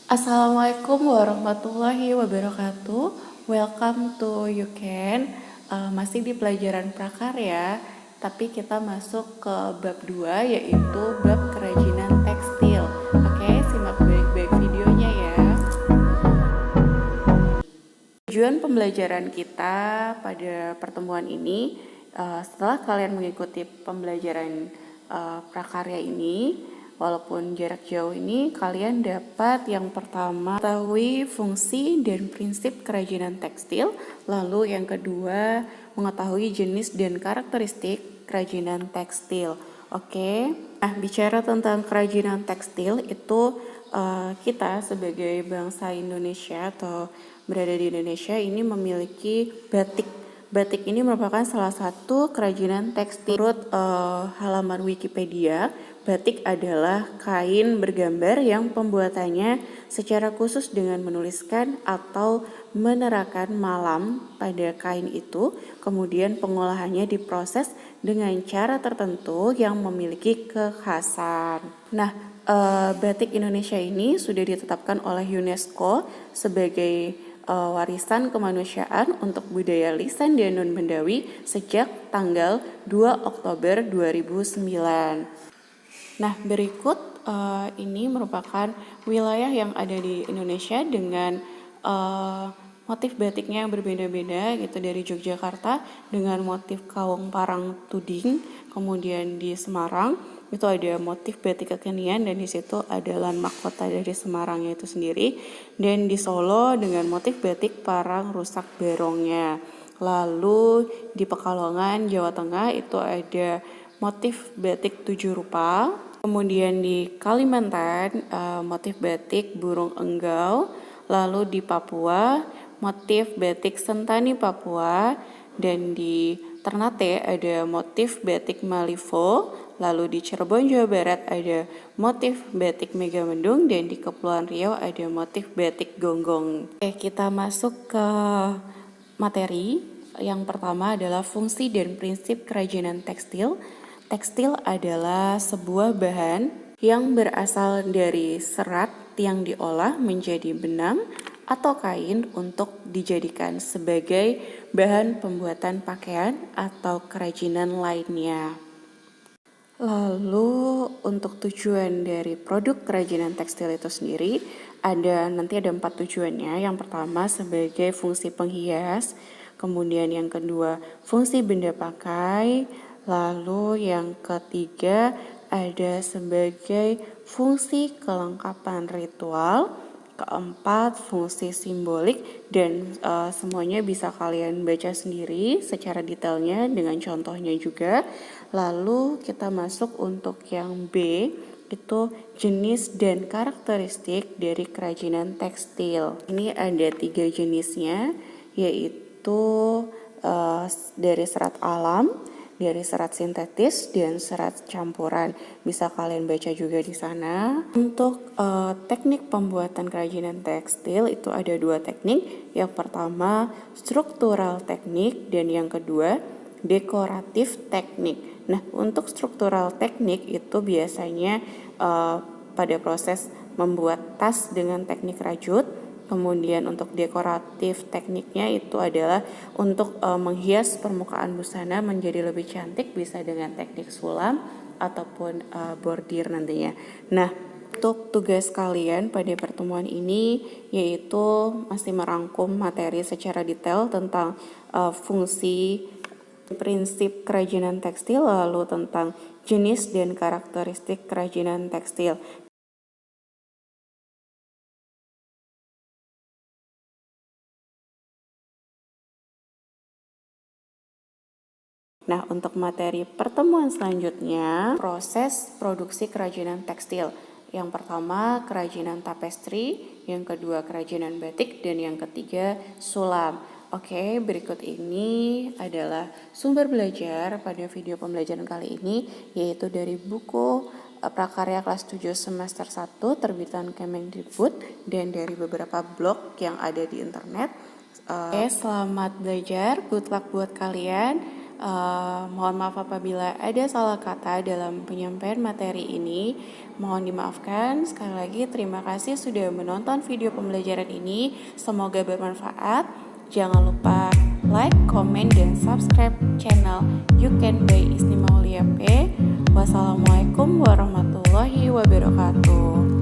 Assalamualaikum warahmatullahi wabarakatuh. Welcome to YouCan. Masih di pelajaran prakarya, tapi kita masuk ke bab 2 yaitu bab kerajinan tekstil. Oke, simak baik-baik videonya ya. Tujuan pembelajaran kita pada pertemuan ini, setelah kalian mengikuti pembelajaran prakarya ini, walaupun jarak jauh ini, kalian dapat yang pertama mengetahui fungsi dan prinsip kerajinan tekstil, lalu yang kedua mengetahui jenis dan karakteristik kerajinan tekstil. Oke, nah bicara tentang kerajinan tekstil itu kita sebagai bangsa Indonesia atau berada di Indonesia ini memiliki batik. Batik ini merupakan salah satu kerajinan tekstil. Menurut halaman Wikipedia, batik adalah kain bergambar yang pembuatannya secara khusus dengan menuliskan atau menerakan malam pada kain itu, kemudian pengolahannya diproses dengan cara tertentu yang memiliki kekhasan. Nah, batik Indonesia ini sudah ditetapkan oleh UNESCO sebagai warisan kemanusiaan untuk budaya lisan dan non-Bendawi sejak tanggal 2 Oktober 2009. Nah, berikut ini merupakan wilayah yang ada di Indonesia dengan motif batiknya yang berbeda-beda gitu, dari Yogyakarta dengan motif kawung parang tuding, kemudian di Semarang itu ada motif batik kekinian dan di situ ada landmark kota dari Semarangnya itu sendiri, dan di Solo dengan motif batik parang rusak barongnya. Lalu di Pekalongan, Jawa Tengah itu ada motif batik 7 rupa. Kemudian di Kalimantan motif batik burung enggau. Lalu di Papua motif batik Sentani Papua, dan di Ternate ada motif batik Malivo. Lalu di Cirebon, Jawa Barat ada motif batik Megamendung, dan di Kepulauan Riau ada motif batik Gonggong. Oke, kita masuk ke materi. Yang pertama adalah fungsi dan prinsip kerajinan tekstil. Tekstil adalah sebuah bahan yang berasal dari serat yang diolah menjadi benang atau kain untuk dijadikan sebagai bahan pembuatan pakaian atau kerajinan lainnya. Lalu untuk tujuan dari produk kerajinan tekstil itu sendiri nanti ada 4 tujuannya. Yang pertama sebagai fungsi penghias, kemudian yang kedua fungsi benda pakai, lalu yang ketiga ada sebagai fungsi kelengkapan ritual, keempat fungsi simbolik, dan semuanya bisa kalian baca sendiri secara detailnya dengan contohnya juga. Lalu kita masuk untuk yang B, itu jenis dan karakteristik dari kerajinan tekstil. Ini ada 3 jenisnya, yaitu dari serat alam, dari serat sintetis, dan serat campuran. Bisa kalian baca juga di sana. Untuk teknik pembuatan kerajinan tekstil itu ada 2 teknik. Yang pertama struktural teknik, dan yang kedua dekoratif teknik. Nah, untuk struktural teknik itu biasanya pada proses membuat tas dengan teknik rajut. Kemudian untuk dekoratif tekniknya itu adalah untuk menghias permukaan busana menjadi lebih cantik, bisa dengan teknik sulam ataupun bordir nantinya. Nah, untuk tugas kalian pada pertemuan ini yaitu masih merangkum materi secara detail tentang fungsi prinsip kerajinan tekstil, lalu tentang jenis dan karakteristik kerajinan tekstil. Nah, untuk materi pertemuan selanjutnya, proses produksi kerajinan tekstil. Yang pertama, kerajinan tapestri, yang kedua kerajinan batik, dan yang ketiga sulam. Oke, berikut ini adalah sumber belajar pada video pembelajaran kali ini, yaitu dari buku Prakarya kelas 7 semester 1 terbitan Kemendikbud, dan dari beberapa blog yang ada di internet. Oke, selamat belajar, good luck buat kalian. Mohon maaf apabila ada salah kata dalam penyampaian materi ini. Mohon dimaafkan. Sekali lagi terima kasih sudah menonton video pembelajaran ini. Semoga bermanfaat. Jangan lupa like, comment, dan subscribe channel You Can by Isni Maulia P. Wassalamualaikum warahmatullahi wabarakatuh.